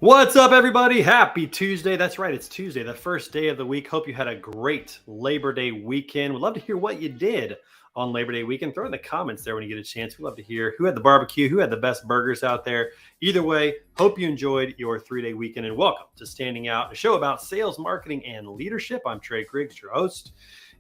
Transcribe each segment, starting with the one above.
What's up, everybody? Happy Tuesday. That's right. It's Tuesday, the first day of the week. Hope you had a great Labor Day weekend. We'd love to hear what you did on Labor Day weekend. Throw in the comments there when you get a chance. We'd love to hear who had the barbecue, who had the best burgers out there. Either way, hope you enjoyed your 3-day weekend, and welcome to Standing Out, a show about sales, marketing, and leadership. I'm Trey Griggs, your host.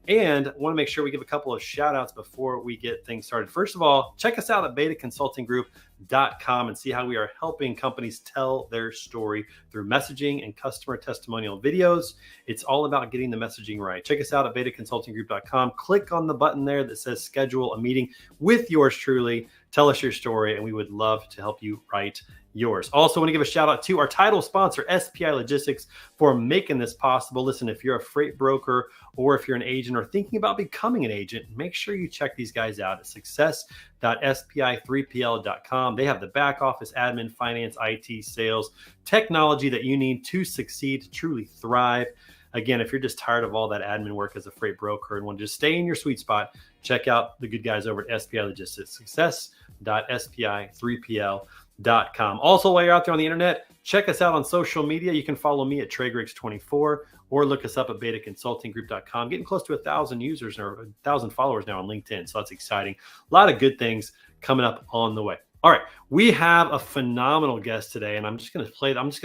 And I want to make sure we give a couple of shout outs before we get things started. First of all, check us out at betaconsultinggroup.com and see how we are helping companies tell their story through messaging and customer testimonial videos. It's all about getting the messaging right. Check us out at betaconsultinggroup.com. Click on the button there that says schedule a meeting with yours truly. Tell us your story, and we would love to help you write yours. Also, want to give a shout out to our title sponsor, SPI Logistics, for making this possible. Listen, if you're a freight broker or if you're an agent or thinking about becoming an agent, make sure you check these guys out at success.spi3pl.com. They have the back office, admin, finance, IT, sales, technology that you need to succeed, to truly thrive. Again, if you're just tired of all that admin work as a freight broker and want to just stay in your sweet spot, check out the good guys over at SPI Logistics, success.spi3pl.com. Also, while you're out there on the internet, check us out on social media. You can follow me at TreyGriggs24 or look us up at betaconsultinggroup.com. Getting close to 1,000 users or 1,000 followers now on LinkedIn. So that's exciting. A lot of good things coming up on the way. All right, we have a phenomenal guest today, and I'm just going to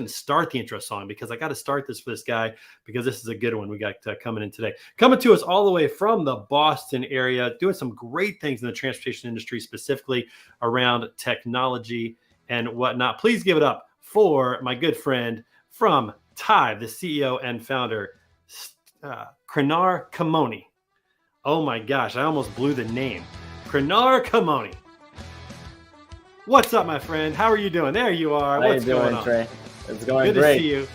start the intro song because I got to start this for this guy because this is a good one we got coming in today. Coming to us all the way from the Boston area, doing some great things in the transportation industry, specifically around technology and whatnot. Please give it up for my good friend from Tive, the CEO and founder, Krenar Komoni. Oh my gosh, I almost blew the name. Krenar Komoni. What's up, my friend? How are you doing? There you are. How What's you doing, going on? Trey? It's going Good great. to see you.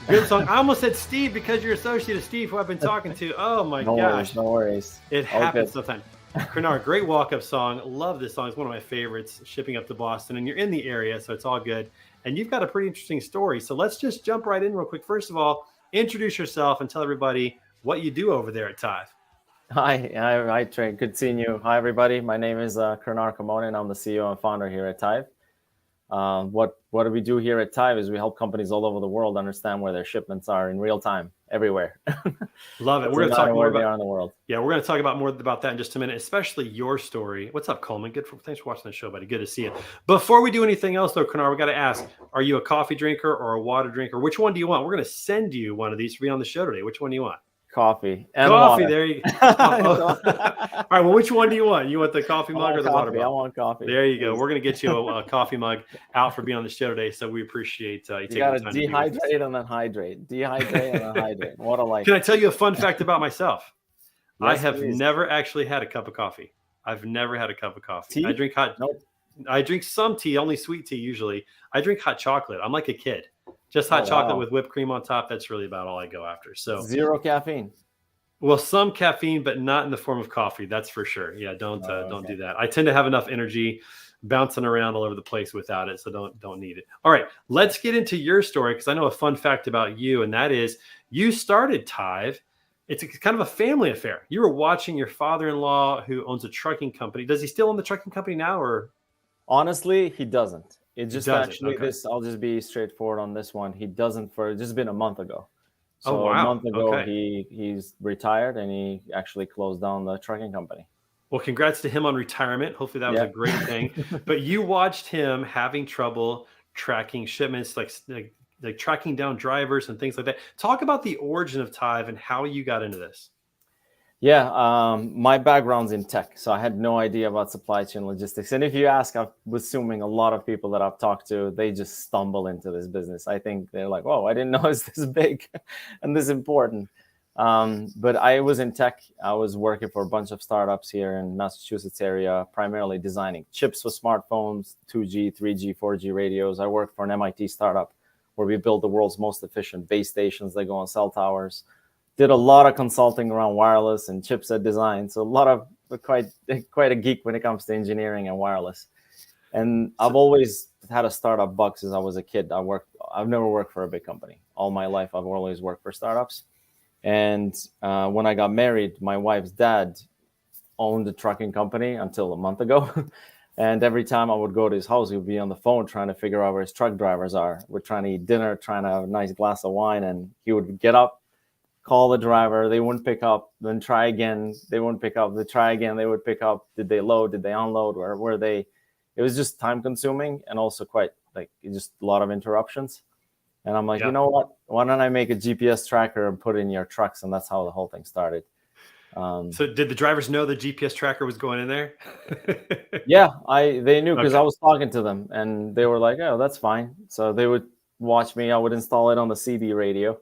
Good song. I almost said Steve because you're associate of Steve, who I've been talking to. Oh my gosh. No worries. It happens sometimes. Krenar, great walk-up song. Love this song. It's one of my favorites, shipping up to Boston. And you're in the area, so it's all good. And you've got a pretty interesting story. So let's just jump right in real quick. First of all, introduce yourself and tell everybody what you do over there at Tive. Hi, Trey. Good seeing you. Hi, everybody. My name is Krenar Komoni, and I'm the CEO and founder here at Tive. What do we do here at Tive is we help companies all over the world understand where their shipments are in real time, everywhere. Love it. We're going to talk more about where they are in the world. Yeah, we're going to talk more about that in just a minute, especially your story. What's up, Coleman? Thanks for watching the show, buddy. Good to see you. Before we do anything else, though, Krenar, we got to ask: are you a coffee drinker or a water drinker? Which one do you want? We're going to send you one of these to be on the show today. Which one do you want? Coffee and Coffee. water. There you go. All right. Well, which one do you want? You want the coffee mug or the water bottle? I want coffee. There you go. We're going to get you a coffee mug out for being on the show today. So we appreciate you taking the time to dehydrate and then hydrate. Dehydrate and then hydrate. What a life. Can I tell you a fun fact about myself? Yes, I have please. never actually had a cup of coffee. I've never had a cup of coffee. Tea? I drink hot. Nope. I drink some tea, only sweet tea usually. I drink hot chocolate. I'm like a kid. Just hot chocolate with whipped cream on top. That's really about all I go after. So zero caffeine. Well, some caffeine, but not in the form of coffee. That's for sure. Yeah, don't do that. I tend to have enough energy bouncing around all over the place without it, so don't need it. All right, let's get into your story because I know a fun fact about you, and that is you started Tive. It's kind of a family affair. You were watching your father-in-law who owns a trucking company. Does he still own the trucking company now, or? Honestly, he doesn't. It just actually okay. I'll just be straightforward on this one. He doesn't for just been a month ago. So oh, wow. A month ago, okay. he's retired and he actually closed down the trucking company. Well, congrats to him on retirement. Hopefully that was a great thing. But you watched him having trouble tracking shipments, like tracking down drivers and things like that. Talk about the origin of Tive and how you got into this. Yeah, my background's in tech, so I had no idea about supply chain logistics. And if you ask, I'm assuming a lot of people that I've talked to, they just stumble into this business. I think they're like, "Whoa, I didn't know it's this big and this important." But I was in tech. I was working for a bunch of startups here in Massachusetts area, primarily designing chips for smartphones, 2G, 3G, 4G radios. I worked for an MIT startup where we built the world's most efficient base stations that go on cell towers. Did a lot of consulting around wireless and chipset design. So a lot of quite a geek when it comes to engineering and wireless. And I've always had a startup bug since I was a kid. I've never worked for a big company. All my life, I've always worked for startups. And when I got married, my wife's dad owned a trucking company until a month ago. And every time I would go to his house, he would be on the phone trying to figure out where his truck drivers are. We're trying to eat dinner, trying to have a nice glass of wine, and he would get up, call the driver, they wouldn't pick up, then try again, they wouldn't pick up, they try again, they would pick up. Did they load? Did they unload? Where were they? It was just time consuming and also quite like just a lot of interruptions. And I'm like, Yeah. you know what? Why don't I make a GPS tracker and put it in your trucks? And that's how the whole thing started. So did the drivers know the GPS tracker was going in there? Yeah, they knew because Okay. I was talking to them and they were like, oh, that's fine. So they would watch me. I would install it on the CD radio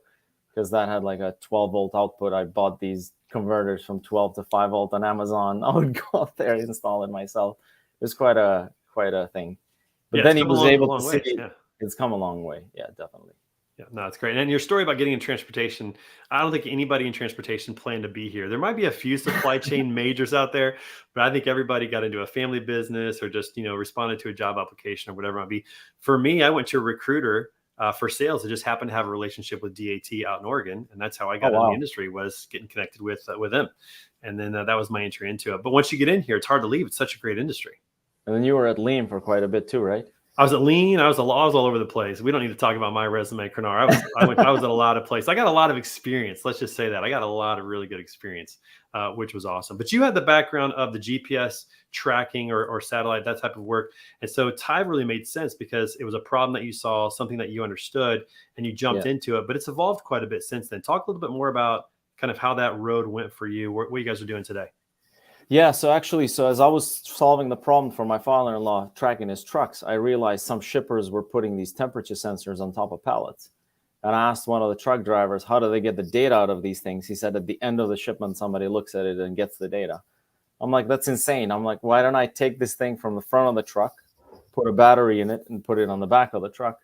because that had like a 12-volt output. I bought these converters from 12 to 5-volt on Amazon. I would go out there and install it myself. It was quite a thing. But Yeah, then it's he come a was long, able to long see ways. Yeah. it's come a long way. Yeah, definitely. Yeah, no, it's great. And your story about getting in transportation, I don't think anybody in transportation planned to be here. There might be a few supply chain majors out there, but I think everybody got into a family business or just, responded to a job application or whatever it might be. For me, I went to a recruiter for sales. I just happened to have a relationship with DAT out in Oregon. And that's how I Oh, got in the wow. industry, was getting connected with them. And then that was my entry into it. But once you get in here, it's hard to leave. It's such a great industry. And then you were at Lean for quite a bit too, right? I was at Lean. I was all over the place. We don't need to talk about my resume, Krenar. I was at a lot of places. I got a lot of experience. Let's just say that I got a lot of really good experience, which was awesome. But you had the background of the GPS tracking or satellite, that type of work, and so Tive really made sense because it was a problem that you saw, something that you understood, and you jumped Yeah. into it. But it's evolved quite a bit since then. Talk a little bit more about kind of how that road went for you. What you guys are doing today. Yeah, so actually, as I was solving the problem for my father-in-law tracking his trucks, I realized some shippers were putting these temperature sensors on top of pallets. And I asked one of the truck drivers, how do they get the data out of these things? He said at the end of the shipment, somebody looks at it and gets the data. I'm like, that's insane. I'm like, why don't I take this thing from the front of the truck, put a battery in it, and put it on the back of the truck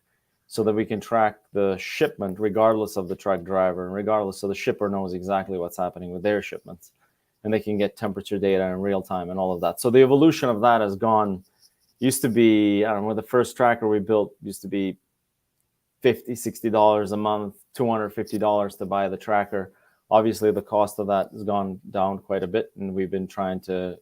so that we can track the shipment regardless of the truck driver and regardless, so the shipper knows exactly what's happening with their shipments. And they can get temperature data in real time and all of that. So the evolution of that has gone, used to be, I don't know, the first tracker we built used to be $50, $60 a month, $250 to buy the tracker. Obviously, the cost of that has gone down quite a bit, and we've been trying to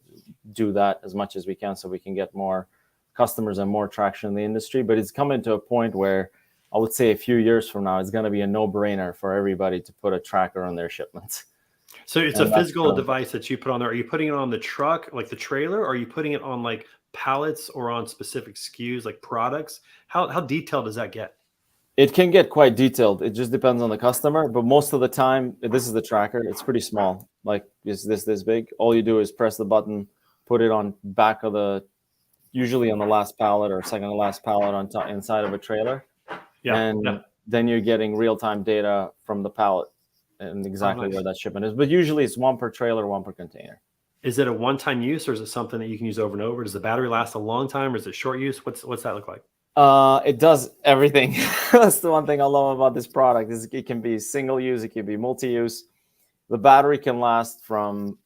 do that as much as we can so we can get more customers and more traction in the industry. But it's coming to a point where I would say a few years from now, it's going to be a no-brainer for everybody to put a tracker on their shipments. So it's a And that's physical device that you put on there. Are you putting it on the truck, like the trailer, or are you putting it on like pallets or on specific SKUs, like products? How detailed does that get? It can get quite detailed. It just depends on the customer, but most of the time, this is the tracker. It's pretty small, like it's this big. All you do is press the button, put it on back of the, usually on the last pallet or second to last pallet on top inside of a trailer, Yeah. and then you're getting real-time data from the pallet and exactly Nice. where that shipment is. But usually it's one per trailer, one per container. Is it a one-time use, or is it something that you can use over and over? Does the battery last a long time, or is it short use? What's that look like? It does everything. That's the one thing I love about this product is it can be single use, it can be multi-use. The battery can last from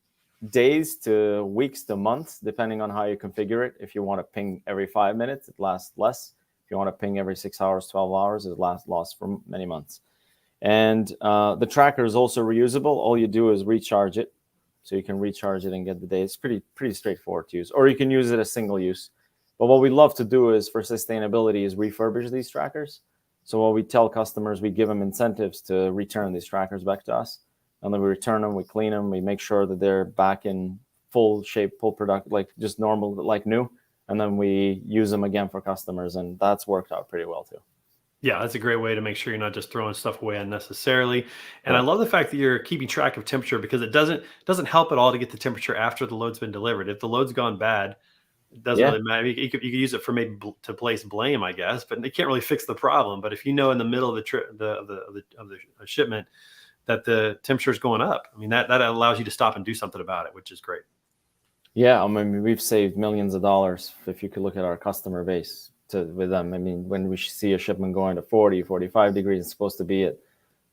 days to weeks to months, depending on how you configure it. If you want to ping every 5 minutes, it lasts less. If you want to ping every 6 hours, 12 hours, it lasts for many months. And the tracker is also reusable. All you do is recharge it. So you can recharge it and get the data. It's pretty straightforward to use. Or you can use it as single use. But what we love to do is for sustainability is refurbish these trackers. So what we tell customers, we give them incentives to return these trackers back to us. And then we return them, we clean them, we make sure that they're back in full shape, full product, like just normal, like new. And then we use them again for customers. And that's worked out pretty well too. Yeah, that's a great way to make sure you're not just throwing stuff away unnecessarily. And I Correct. love the fact that you're keeping track of temperature because it doesn't help at all to get the temperature after the load's been delivered. If the load's gone bad, it doesn't Yeah. really matter. You could use it for maybe to place blame, I guess, but it can't really fix the problem. But if you know in the middle of the trip, of the shipment, that the temperature is going up, I mean that allows you to stop and do something about it, which is great. Yeah, I mean, we've saved millions of dollars if you could look at our customer base with them. I mean, when we see a shipment going to 40, 45 degrees, it's supposed to be at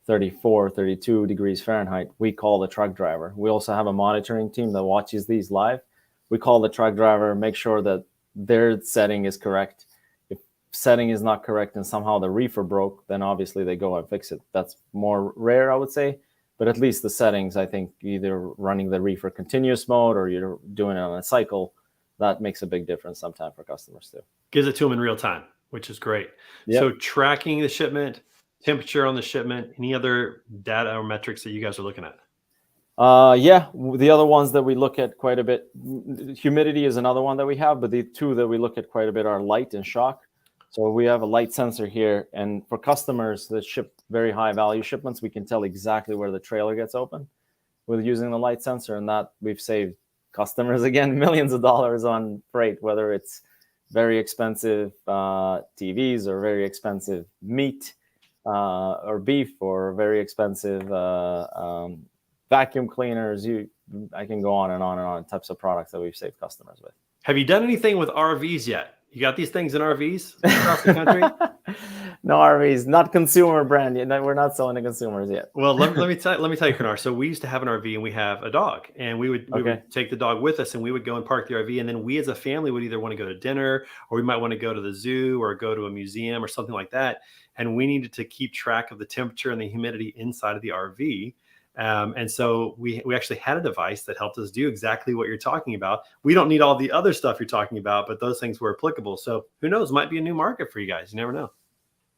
34, 32 degrees Fahrenheit. We call the truck driver. We also have a monitoring team that watches these live. We call the truck driver, make sure that their setting is correct. If setting is not correct and somehow the reefer broke, then obviously they go and fix it. That's more rare, I would say. But at least the settings, I think either running the reefer continuous mode or you're doing it on a cycle, that makes a big difference sometimes for customers too. Gives it to them in real time, which is great. Yep. So tracking the shipment, temperature on the shipment, any other data or metrics that you guys are looking at? Yeah, the other ones that we look at quite a bit, humidity is another one that we have, but the two that we look at quite a bit are light and shock. So we have a light sensor here, and for customers that ship very high value shipments, we can tell exactly where the trailer gets open with using the light sensor, and that we've saved customers, again, millions of dollars on freight, whether it's very expensive TVs or very expensive meat or beef or very expensive vacuum cleaners. I can go on and on and on, types of products that we've saved customers with. Have you done anything with RVs yet? You got these things in RVs across the country? No RVs, not consumer brand yet. We're not selling to consumers yet. Well, let me tell you, Krenar. So we used to have an RV and we have a dog, and we would take the dog with us, and we would go and park the RV, and then we as a family would either want to go to dinner, or we might want to go to the zoo or go to a museum or something like that, and we needed to keep track of the temperature and the humidity inside of the RV. And so we actually had a device that helped us do exactly what you're talking about. We don't need all the other stuff you're talking about, but those things were applicable. So who knows, might be a new market for you guys. You never know.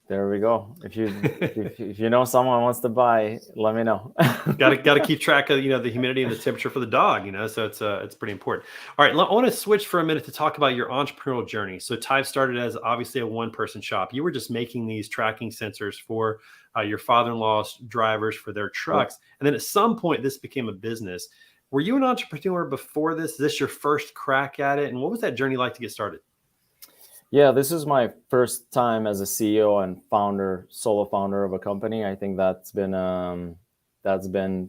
There we go. If you know someone wants to buy, let me know. got to keep track of the humidity and the temperature for the dog. So it's pretty important. All right, I want to switch for a minute to talk about your entrepreneurial journey. So Tive started as obviously a one-person shop. You were just making these tracking sensors for your father-in-law's drivers for their trucks, and then at some point this became a business. Were you an entrepreneur before this? Is this your first crack at it? And what was that journey like to get started? Yeah, this is my first time as a CEO and solo founder of a company. I think that's been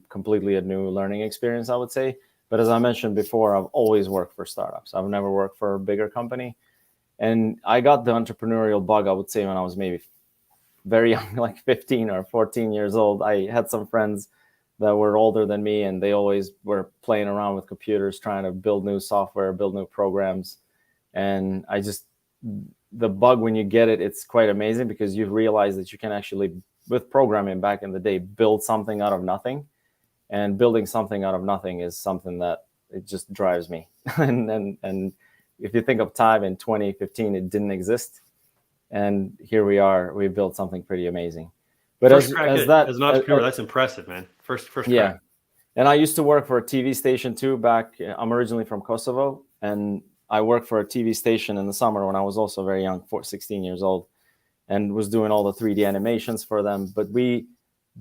completely a new learning experience, I would say. But as I mentioned before, I've always worked for startups. I've never worked for a bigger company. And I got the entrepreneurial bug, I would say, when I was maybe very young, like 15 or 14 years old. I had some friends that were older than me, and they always were playing around with computers, trying to build new software, build new programs. And the bug, when you get it, it's quite amazing, because you realize that you can actually, with programming back in the day, build something out of nothing. And building something out of nothing is something that it just drives me. and if you think of Tive in 2015, it didn't exist. And here we are, we built something pretty amazing. But as an entrepreneur, that's impressive, man. First yeah. crack. And I used to work for a TV station too back. I'm originally from Kosovo, and I worked for a TV station in the summer when I was also very young, 16 years old, and was doing all the 3D animations for them. But we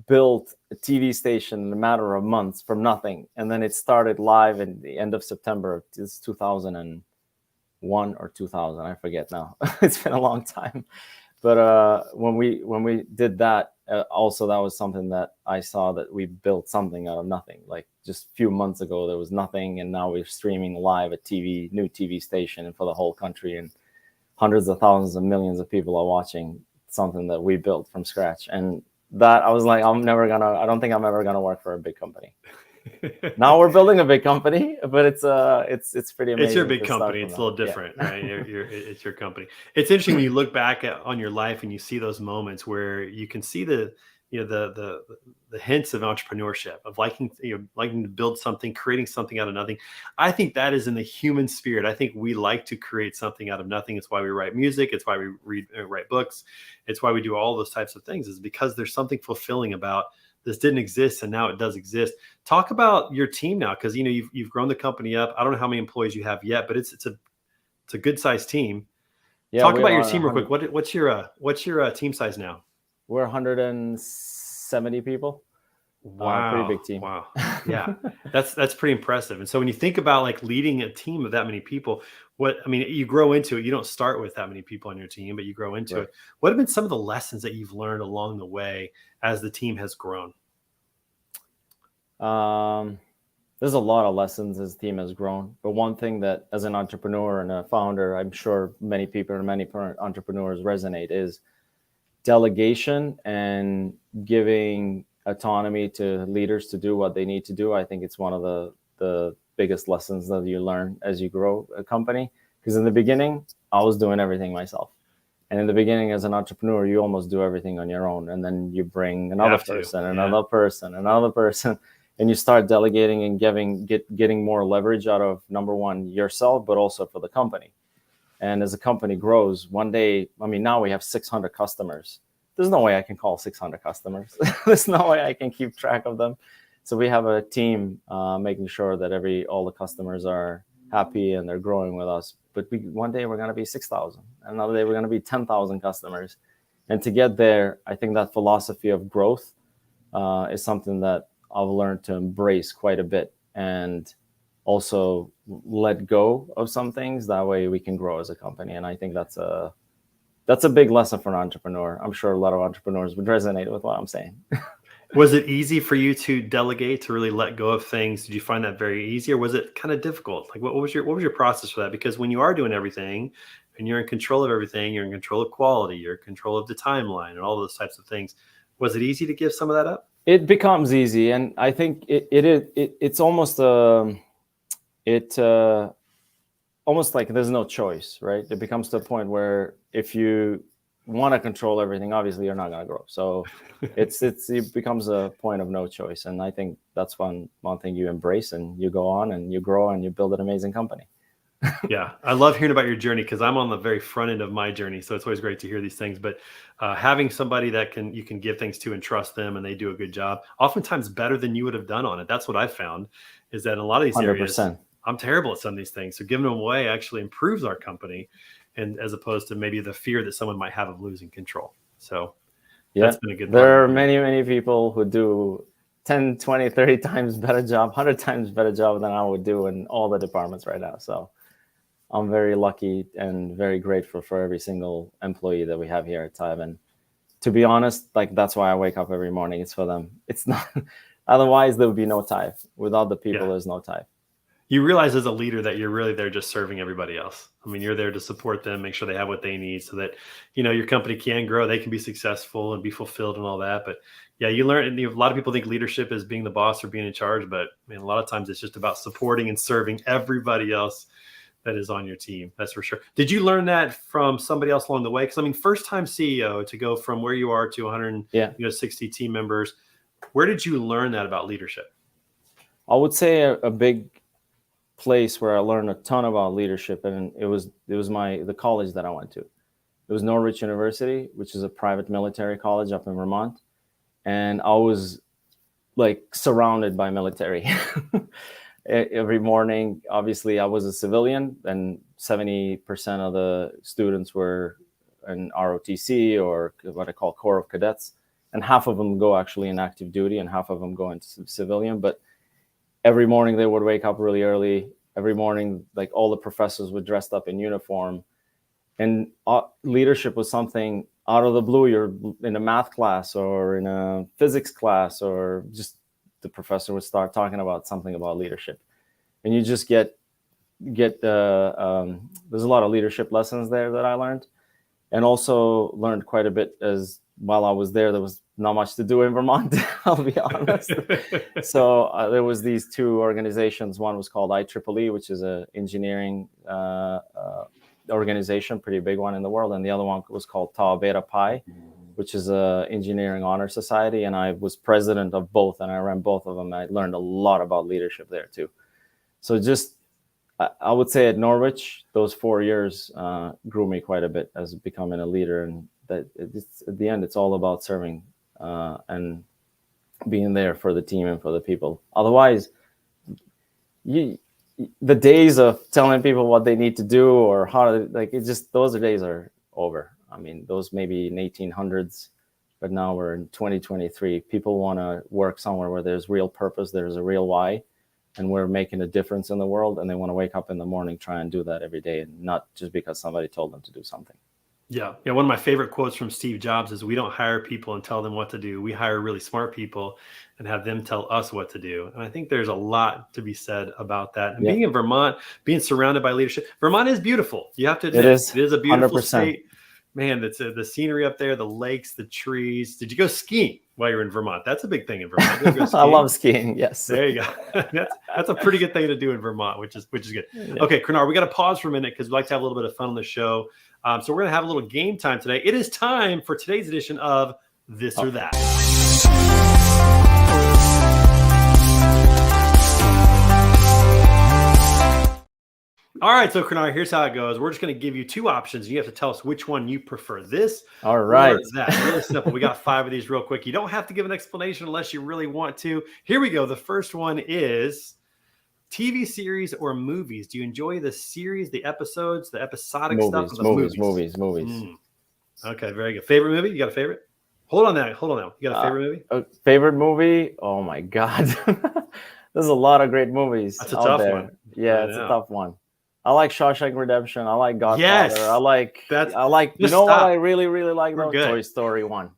built a TV station in a matter of months from nothing. And then it started live in the end of September. It's 2001 or 2000. I forget now. It's been a long time. But when we did that, also that was something that I saw, that we built something out of nothing. Like just a few months ago, there was nothing, and now we're streaming live a new TV station for the whole country, and hundreds of thousands of millions of people are watching something that we built from scratch. And that I was like, I don't think I'm ever gonna work for a big company. Now we're building a big company, but it's pretty amazing. It's your big company. It's a little different, right? It's your company. It's interesting when you look back on your life and you see those moments where you can see the hints of entrepreneurship, of liking to build something, creating something out of nothing. I think that is in the human spirit. I think we like to create something out of nothing. It's why we write music. It's why we write books. It's why we do all those types of things, is because there's something fulfilling about this. Didn't exist, and now it does exist. Talk about your team now, because you've grown the company up. I don't know how many employees you have yet, but it's a good sized team. Yeah, talk about your team real quick. What's your team size now? We're 170 people. Wow, pretty big team. Wow, yeah, that's pretty impressive. And so when you think about like leading a team of that many people, you grow into it. You don't start with that many people on your team, but you grow into it. What have been some of the lessons that you've learned along the way as the team has grown? There's a lot of lessons as the team has grown. But one thing that, as an entrepreneur and a founder, I'm sure many people and many entrepreneurs resonate, is delegation and giving autonomy to leaders to do what they need to do. I think it's one of the biggest lessons that you learn as you grow a company. Because in the beginning, I was doing everything myself. And in the beginning, as an entrepreneur, you almost do everything on your own. And then you bring another person, another person. and you start delegating and getting more leverage out of, number one, yourself, but also for the company. And as the company grows, one day, I mean, now we have 600 customers. There's no way I can call 600 customers. There's no way I can keep track of them. So we have a team making sure that all the customers are happy and they're growing with us. But one day we're going to be 6,000. Another day we're going to be 10,000 customers. And to get there, I think that philosophy of growth is something that I've learned to embrace quite a bit, and also let go of some things. That way we can grow as a company. And I think that's a big lesson for an entrepreneur. I'm sure a lot of entrepreneurs would resonate with what I'm saying. Was it easy for you to delegate, to really let go of things? Did you find that very easy, or was it kind of difficult? Like, what was your process for that? Because when you are doing everything and you're in control of everything, you're in control of quality, you're in control of the timeline and all those types of things. Was it easy to give some of that up? It becomes easy, and I think it's almost almost like there's no choice, right? It becomes to a point where if you want to control everything, obviously you're not going to grow. So it becomes a point of no choice. And I think that's one thing you embrace, and you go on and you grow and you build an amazing company. Yeah, I love hearing about your journey, because I'm on the very front end of my journey. So it's always great to hear these things. But having somebody that you can give things to and trust them, and they do a good job, oftentimes better than you would have done on it. That's what I've found, is that in a lot of these 100%. areas, I'm terrible at some of these things. So giving them away actually improves our company, and as opposed to maybe the fear that someone might have of losing control. So that's been a good part. There are many, many people who do 10, 20, 30 times better job, 100 times better job than I would do in all the departments right now. So I'm very lucky and very grateful for every single employee that we have here at Tive. And to be honest, like, that's why I wake up every morning. It's for them. It's not, otherwise there would be no Tive. Without the people, there's no Tive. You realize as a leader that you're really there just serving everybody else. I mean, you're there to support them, make sure they have what they need, so that, your company can grow, they can be successful and be fulfilled and all that. But yeah, you learn, and a lot of people think leadership is being the boss or being in charge, but a lot of times it's just about supporting and serving everybody else that is on your team. That's for sure. Did you learn that from somebody else along the way? Because first time CEO, to go from where you are to 160 team members, where did you learn that about leadership? I would say a big place where I learned a ton about leadership, and it was the college that I went to. It was Norwich University, which is a private military college up in Vermont, and I was like surrounded by military. Every morning, obviously I was a civilian, and 70% of the students were in ROTC, or what I call Corps of Cadets, and half of them go actually in active duty and half of them go into civilian. But every morning they would wake up really early. Every morning, like, all the professors were dressed up in uniform, and leadership was something out of the blue. You're in a math class or in a physics class, or just the professor would start talking about something about leadership, and you just get there's a lot of leadership lessons there that I learned, and also learned quite a bit as while I was there. There was not much to do in Vermont, I'll be honest. So there was these two organizations. One was called IEEE, which is an engineering organization, pretty big one in the world, and the other one was called Tau Beta Pi, which is a engineering honor society, and I was president of both, and I ran both of them. I learned a lot about leadership there too. So just, I would say at Norwich, those 4 years grew me quite a bit as becoming a leader, and that at the end, it's all about serving and being there for the team and for the people. Otherwise, the days of telling people what they need to do or how to, like, those days are over. Those maybe in 1800s, but now we're in 2023. People want to work somewhere where there's real purpose, there's a real why, and we're making a difference in the world, and they want to wake up in the morning, try and do that every day, and not just because somebody told them to do something. Yeah. One of my favorite quotes from Steve Jobs is, we don't hire people and tell them what to do. We hire really smart people and have them tell us what to do. And I think there's a lot to be said about that. And being in Vermont, being surrounded by leadership, Vermont is beautiful. You have to admit, it is a beautiful 100%. State. Man, that's the scenery up there, the lakes, the trees. Did you go skiing while you're in Vermont? That's a big thing in Vermont. I love skiing. Yes. There you go. That's a pretty good thing to do in Vermont, which is good. Yeah. Okay, Krenar, we got to pause for a minute because we like to have a little bit of fun on the show. So we're going to have a little game time today. It is time for today's edition of This or That. All right, so Krenar, here's how it goes. We're just going to give you two options. You have to tell us which one you prefer, this All right. or that. Really simple. We got 5 of these real quick. You don't have to give an explanation unless you really want to. Here we go. The first one is TV series or movies. Do you enjoy the series, the episodes, the episodic stuff, or the movies? Okay, very good. Favorite movie? You got a favorite? Hold on now. You got a favorite movie? Favorite movie? Oh my God. There's a lot of great movies. That's a tough one. Yeah, it's a tough one. I like Shawshank Redemption. I like Godfather. Yes, I like you know what I really like though? Toy Story 1.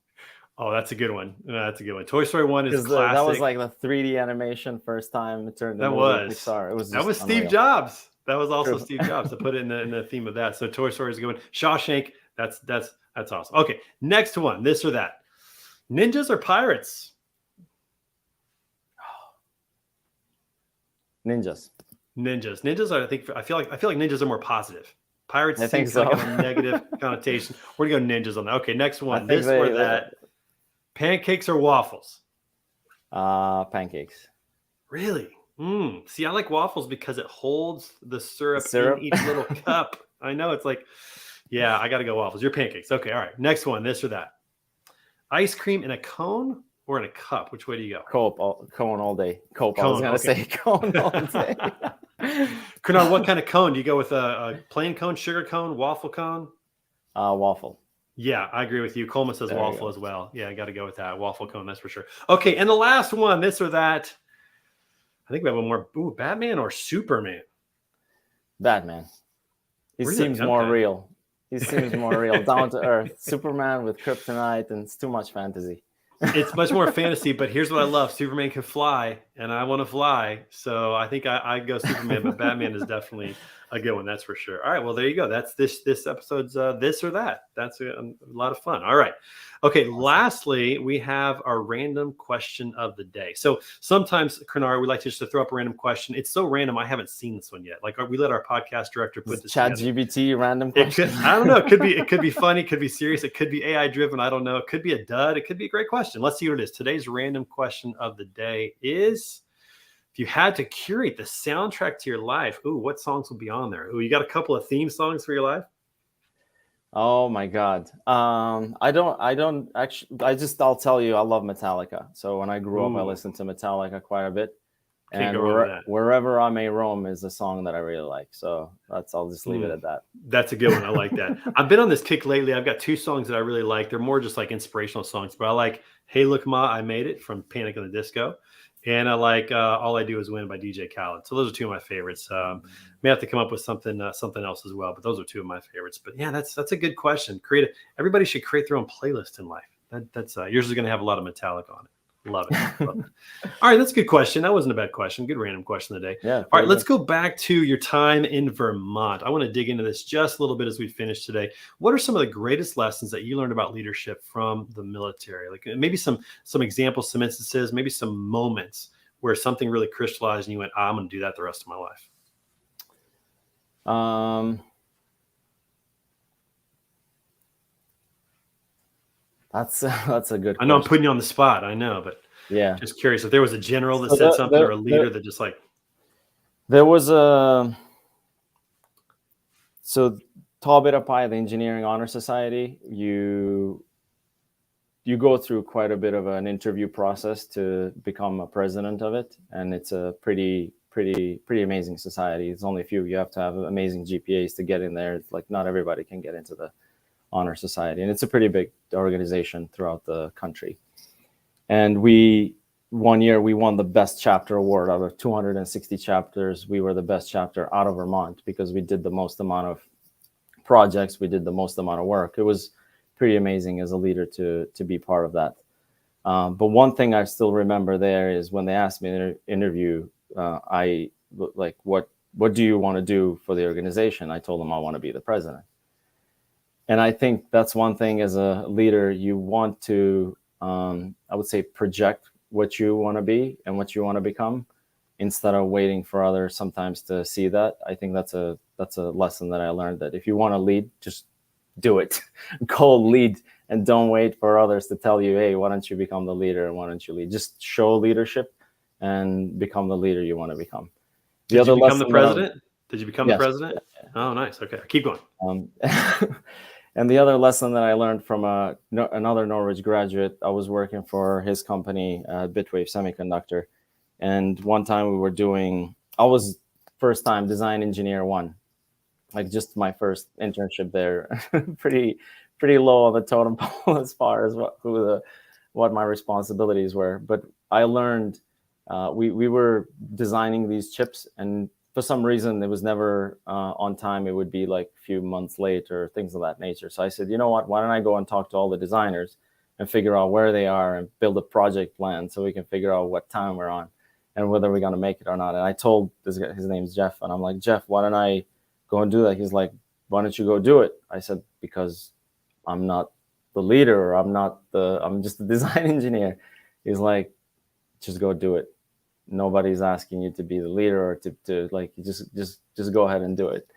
Oh, that's a good one. That's a good one. Toy Story 1 is classic. That was like the 3D animation first time it turned into Pixar. That was Steve Jobs. That was also Steve Jobs to put it in the theme of that. So Toy Story is a good one. Shawshank, that's awesome. Okay, next one. This or that. Ninjas or pirates? Ninjas. Ninjas are, I feel like ninjas are more positive. Pirates I think so. Like a negative connotation. We're gonna go ninjas on that. Okay, next one. This or that. Pancakes or waffles? Pancakes. Really? See, I like waffles because it holds the syrup in each little cup. I know, it's like, yeah, I got to go waffles. You're pancakes. Okay, all right. Next one, this or that. Ice cream in a cone or in a cup? Which way do you go? Cone all day. Cone, I was going to say cone all day. Krenar, what kind of cone? Do you go with a plain cone, sugar cone, waffle cone? Waffle. Yeah, I agree with you. Coleman says waffle as well. Yeah, I got to go with that. Waffle cone, that's for sure. Okay, and the last one, this or that. I think we have one more. Ooh, Batman or Superman? Batman. He seems more real. He seems more real, down to earth. Superman with kryptonite, and it's too much fantasy. It's much more fantasy, but here's what I love. Superman can fly, and I want to fly. So I think I'd go Superman, but Batman is definitely a good one. That's for sure. All right. Well, there you go. That's this episode's this or that. That's a lot of fun. All right. Okay. Awesome. Lastly, we have our random question of the day. So sometimes, Krenar, we like to just throw up a random question. It's so random. I haven't seen this one yet. Like we let our podcast director put this ChatGPT random question. I don't know. It could be funny. It could be serious. It could be AI driven. I don't know. It could be a dud. It could be a great question. Let's see what it is. Today's random question of the day is, if you had to curate the soundtrack to your life, what songs will be on there? You got a couple of theme songs for your life? Oh my God. I don't actually, I'll tell you, I love Metallica. So when I grew up, I listened to Metallica quite a bit. And Wherever I May Roam is a song that I really like. So I'll just leave it at that. That's a good one. I like that. I've been on this kick lately. I've got 2 songs that I really like. They're more just like inspirational songs, but I like Hey Look Ma, I Made It from Panic at the Disco. And I like All I Do Is Win by DJ Khaled. So those are 2 of my favorites. May have to come up with something else as well, but those are 2 of my favorites. But yeah, that's a good question. Everybody should create their own playlist in life. That's yours is going to have a lot of Metallica on it. Love it. All right, that's a good question. That wasn't a bad question. Good random question of the day. Yeah. All right, let's go back to your time in Vermont. I want to dig into this just a little bit as we finish today. What are some of the greatest lessons that you learned about leadership from the military? Like maybe some examples, some instances, maybe some moments where something really crystallized and you went, I'm going to do that the rest of my life. That's a good question. I know I'm putting you on the spot. I know, but yeah, just curious if there was a general that said something or a leader that just like. There was so Tive, the Engineering Honor Society, you go through quite a bit of an interview process to become a president of it, and it's a pretty amazing society. It's only a few. You have to have amazing GPAs to get in there. It's like not everybody can get into the Honor Society, and it's a pretty big organization throughout the country. And one year we won the best chapter award out of 260 chapters. We were the best chapter out of Vermont because we did the most amount of projects, we did the most amount of work. It was pretty amazing as a leader to be part of that. But one thing I still remember there is when they asked me in an interview, I like, what do you want to do for the organization? I told them I want to be the president. And I think that's one thing as a leader, you want to, I would say, project what you want to be and what you want to become instead of waiting for others sometimes to see that. I think that's a lesson that I learned, that if you want to lead, just do it. Go lead and don't wait for others to tell you, hey, why don't you become the leader and why don't you lead? Just show leadership and become the leader you want to become. Did you become the president? Did you become the president? Oh, nice. Okay, keep going. And the other lesson that I learned from another Norwich graduate, I was working for his company, Bitwave Semiconductor. And one time I was first time design engineer one, like just my first internship there. pretty low on the totem pole as far as what my responsibilities were. But I learned, we were designing these chips, and for some reason it was never on time. It would be like a few months late or things of that nature. So I said, you know what, why don't I go and talk to all the designers and figure out where they are and build a project plan so we can figure out what time we're on and whether we're going to make it or not. And I told this guy, his name's Jeff, and I'm like, Jeff, why don't I go and do that? He's like, why don't you go do it? I said, because I'm not the leader, or I'm just a design engineer. He's like, just go do it. Nobody's asking you to be the leader or to like, just go ahead and do it.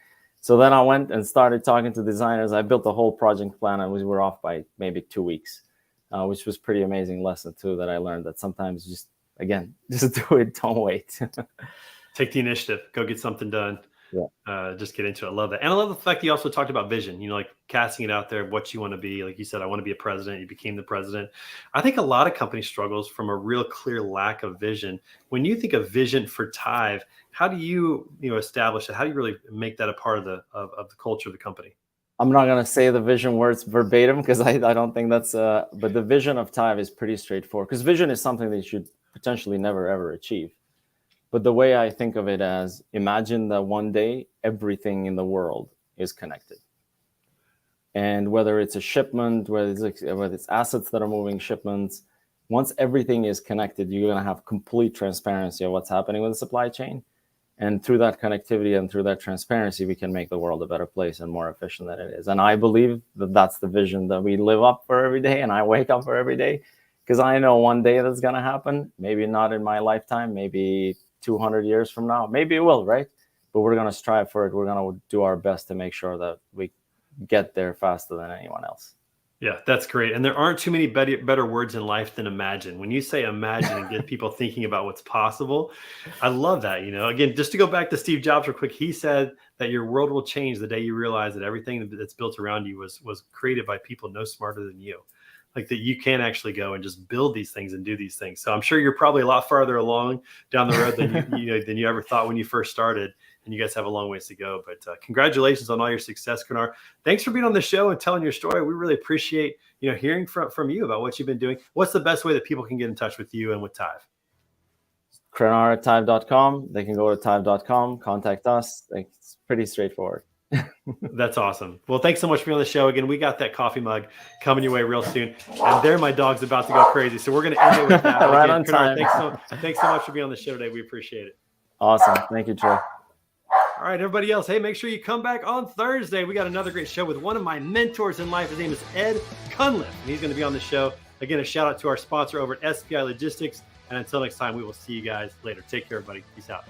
So then I went and started talking to designers. I built the whole project plan, and we were off by maybe 2 weeks, which was pretty amazing lesson too, that I learned that sometimes just do it. Don't wait. Take the initiative, go get something done. Yeah. Just get into it. I love that. And I love the fact that you also talked about vision, like casting it out there, what you want to be. Like you said, I want to be a president. You became the president. I think a lot of companies struggles from a real clear lack of vision. When you think of vision for Tive, how do you establish it? How do you really make that a part of the culture of the company? I'm not going to say the vision words verbatim because I don't think that's, but the vision of Tive is pretty straightforward, because vision is something that you should potentially never, ever achieve. But the way I think of it as, imagine that one day everything in the world is connected. And whether it's a shipment, whether it's assets that are moving shipments, once everything is connected, you're going to have complete transparency of what's happening with the supply chain. And through that connectivity and through that transparency, we can make the world a better place and more efficient than it is. And I believe that that's the vision that we live up for every day, and I wake up for every day, because I know one day that's going to happen. Maybe not in my lifetime, maybe 200 years from now, maybe it will, right? But we're going to strive for it. We're going to do our best to make sure that we get there faster than anyone else. Yeah, that's great. And there aren't too many better words in life than imagine. When you say imagine and get people thinking about what's possible, I love that. Again, just to go back to Steve Jobs real quick, he said that your world will change the day you realize that everything that's built around you was created by people no smarter than you. Like that you can actually go and just build these things and do these things. So I'm sure you're probably a lot farther along down the road than than you ever thought when you first started. And you guys have a long ways to go. But congratulations on all your success, Krenar. Thanks for being on the show and telling your story. We really appreciate hearing from you about what you've been doing. What's the best way that people can get in touch with you and with Tive? Krenar at Tive.com. They can go to Tive.com, contact us. It's pretty straightforward. That's awesome. Well, thanks so much for being on the show. Again, we got that coffee mug coming your way real soon. And there, my dog's about to go crazy. So we're going to end it with that. Right again, on Krenar, time. Thanks so much for being on the show today. We appreciate it. Awesome. Thank you, Trey. All right, everybody else, hey, make sure you come back on Thursday. We got another great show with one of my mentors in life. His name is Ed Cunliffe, and he's going to be on the show. Again, a shout out to our sponsor over at SPI Logistics. And until next time, we will see you guys later. Take care, everybody. Peace out.